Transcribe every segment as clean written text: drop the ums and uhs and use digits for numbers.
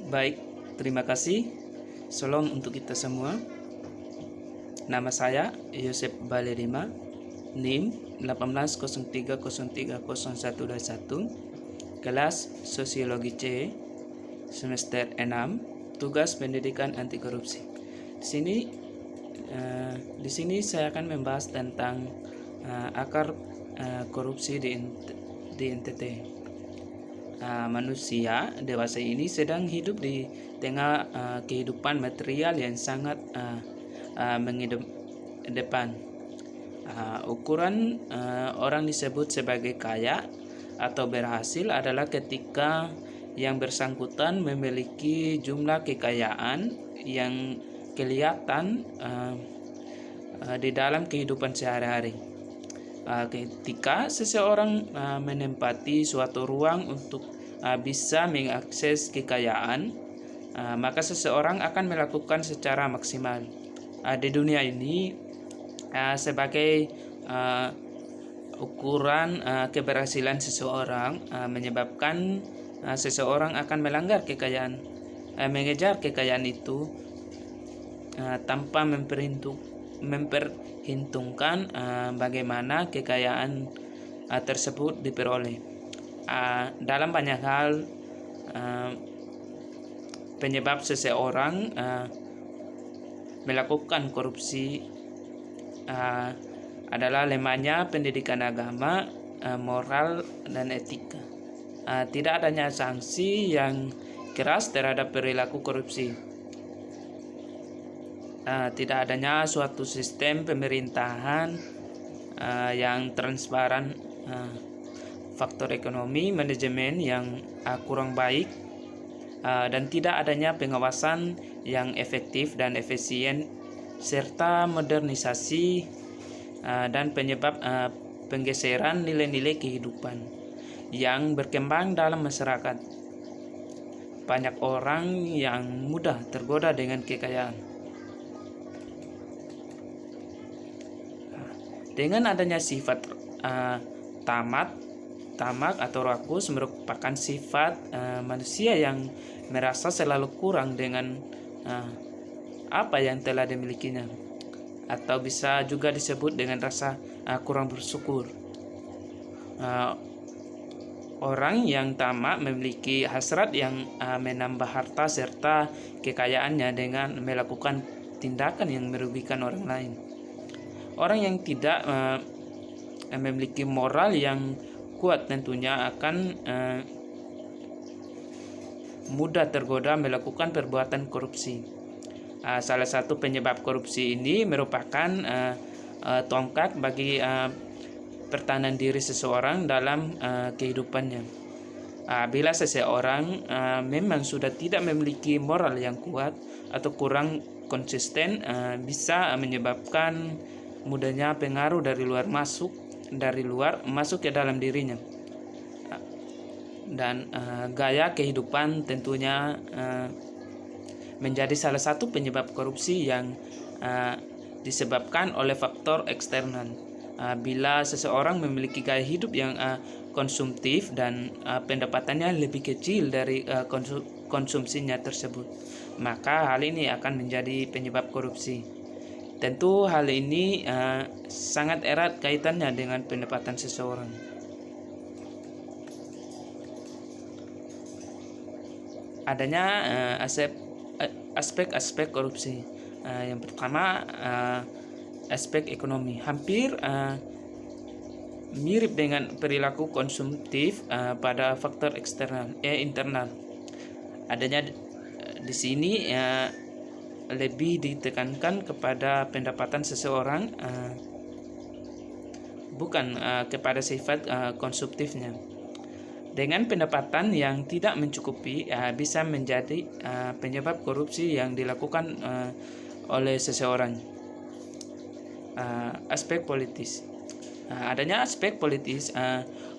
Baik, terima kasih. Salam untuk kita semua. Nama saya Yosep Balerima, NIM 1803030121, kelas Sosiologi C, semester 6, tugas pendidikan anti korupsi. Di sini saya akan membahas tentang akar korupsi di NTT. Manusia dewasa ini sedang hidup di tengah kehidupan material yang sangat mengedepan. Ukuran orang disebut sebagai kaya atau berhasil adalah ketika yang bersangkutan memiliki jumlah kekayaan yang kelihatan di dalam kehidupan sehari-hari. Ketika seseorang menempati suatu ruang untuk bisa mengakses kekayaan, maka seseorang akan melakukan secara maksimal. Di dunia ini, sebagai ukuran keberhasilan seseorang, menyebabkan seseorang akan melanggar kekayaan, mengejar kekayaan itu tanpa memperhitungkan bagaimana kekayaan tersebut diperoleh. Dalam banyak hal, penyebab seseorang melakukan korupsi adalah lemahnya pendidikan agama, moral, dan etika. Tidak adanya sanksi yang keras terhadap perilaku korupsi. Tidak adanya suatu sistem pemerintahan yang transparan, faktor ekonomi, manajemen yang kurang baik, dan tidak adanya pengawasan yang efektif dan efisien, serta modernisasi dan penyebab penggeseran nilai-nilai kehidupan yang berkembang dalam masyarakat. Banyak orang yang mudah tergoda dengan kekayaan. Dengan adanya sifat tamak atau rakus merupakan sifat manusia yang merasa selalu kurang dengan apa yang telah dimilikinya, atau bisa juga disebut dengan rasa kurang bersyukur. Orang yang tamak memiliki hasrat yang menambah harta serta kekayaannya dengan melakukan tindakan yang merugikan orang lain. Orang yang tidak memiliki moral yang kuat tentunya akan mudah tergoda melakukan perbuatan korupsi. Salah satu penyebab korupsi ini merupakan tongkat bagi pertahanan diri seseorang dalam kehidupannya. Bila seseorang memang sudah tidak memiliki moral yang kuat atau kurang konsisten, bisa menyebabkan mudahnya pengaruh dari luar masuk ke dalam dirinya, dan gaya kehidupan tentunya menjadi salah satu penyebab korupsi yang disebabkan oleh faktor eksternal. Bila seseorang memiliki gaya hidup yang konsumtif dan pendapatannya lebih kecil dari konsumsinya tersebut, maka hal ini akan menjadi penyebab korupsi. Tentu hal ini sangat erat kaitannya dengan pendapatan seseorang. Adanya aspek-aspek korupsi. Yang pertama, aspek ekonomi. Hampir mirip dengan perilaku konsumtif pada faktor internal. Adanya di sini lebih ditekankan kepada pendapatan seseorang, bukan kepada sifat konsumtifnya. Dengan pendapatan yang tidak mencukupi bisa menjadi penyebab korupsi yang dilakukan oleh seseorang. Aspek politis. Adanya aspek politis,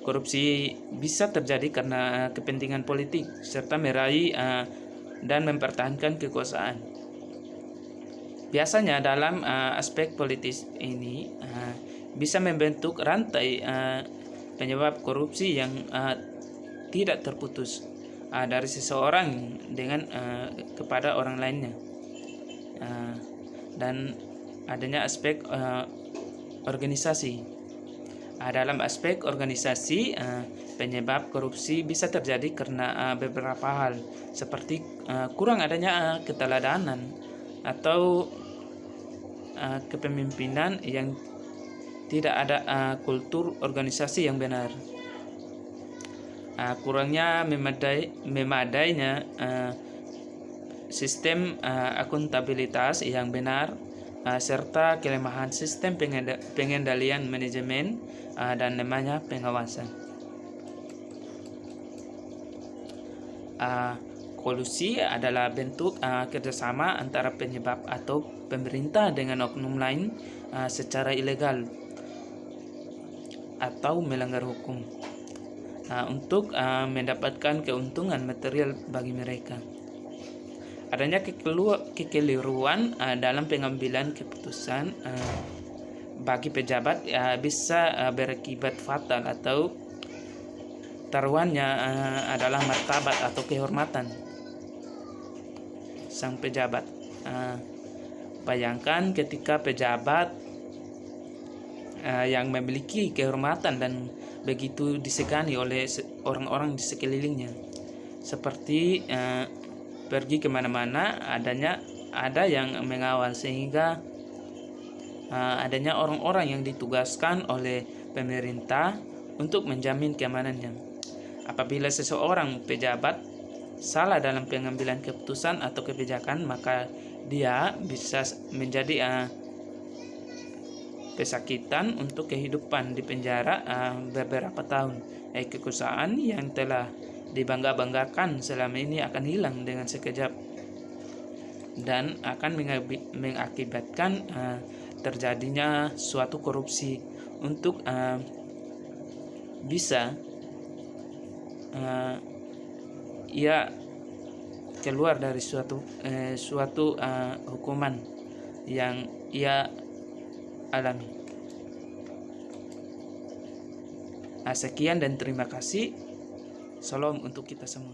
korupsi bisa terjadi karena kepentingan politik serta meraih dan mempertahankan kekuasaan. Biasanya dalam aspek politis ini bisa membentuk rantai penyebab korupsi yang tidak terputus. dari seseorang dengan kepada orang lainnya. Dan adanya aspek organisasi. Dalam aspek organisasi, penyebab korupsi bisa terjadi karena beberapa hal, seperti kurang adanya keteladanan atau kepemimpinan yang tidak ada kultur organisasi yang benar. Kurangnya memadainya sistem akuntabilitas yang benar, serta kelemahan sistem pengendalian manajemen dan lemahnya pengawasan. Kolusi adalah bentuk kerjasama antara penyebab atau pemerintah dengan oknum lain secara ilegal atau melanggar hukum untuk mendapatkan keuntungan material bagi mereka. Adanya kekeliruan dalam pengambilan keputusan bagi pejabat bisa berakibat fatal atau taruhannya adalah martabat atau kehormatan sang pejabat. Bayangkan ketika pejabat yang memiliki kehormatan dan begitu disegani oleh orang-orang di sekelilingnya, seperti pergi kemana-mana ada yang mengawal, sehingga adanya orang-orang yang ditugaskan oleh pemerintah untuk menjamin keamanannya. Apabila seseorang pejabat salah dalam pengambilan keputusan atau kebijakan, maka dia bisa menjadi pesakitan untuk kehidupan di penjara beberapa tahun. Kekuasaan yang telah dibangga-banggakan selama ini akan hilang dengan sekejap dan akan mengakibatkan terjadinya suatu korupsi untuk bisa ia keluar dari suatu hukuman yang ia alami. Sekian dan terima kasih. Salam untuk kita semua.